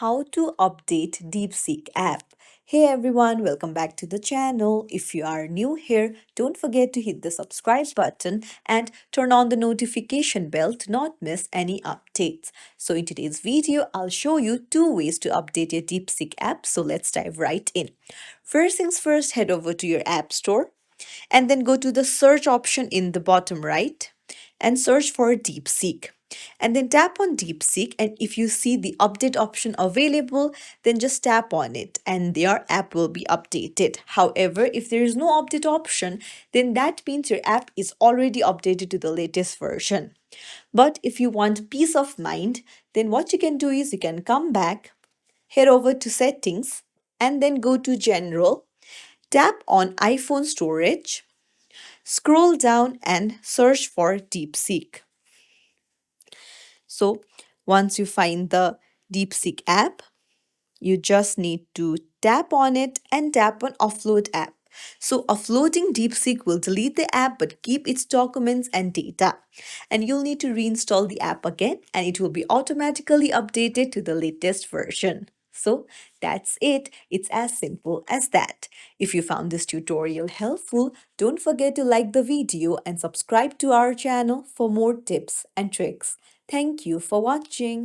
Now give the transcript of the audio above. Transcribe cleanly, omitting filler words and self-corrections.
how to update DeepSeek app. Hey everyone, welcome back to the channel. If you are new here, don't forget to hit the subscribe button and turn on the notification bell to not miss any updates. So in today's video, I'll show you two ways to update your DeepSeek app. So let's dive right in. First things first, head over to your app store and then go to the search option in the bottom right and search for DeepSeek. And then tap on DeepSeek, and if you see the update option available, then just tap on it and your app will be updated. However, if there is no update option, then that means your app is already updated to the latest version. But if you want peace of mind, then what you can do is you can come back, head over to settings, and then go to general, tap on iPhone storage, scroll down and search for DeepSeek. So once you find the DeepSeek app, you just need to tap on it and tap on Offload app. So offloading DeepSeek will delete the app but keep its documents and data. And you'll need to reinstall the app again and it will be automatically updated to the latest version. So that's it. It's as simple as that. If you found this tutorial helpful, don't forget to like the video and subscribe to our channel for more tips and tricks. Thank you for watching.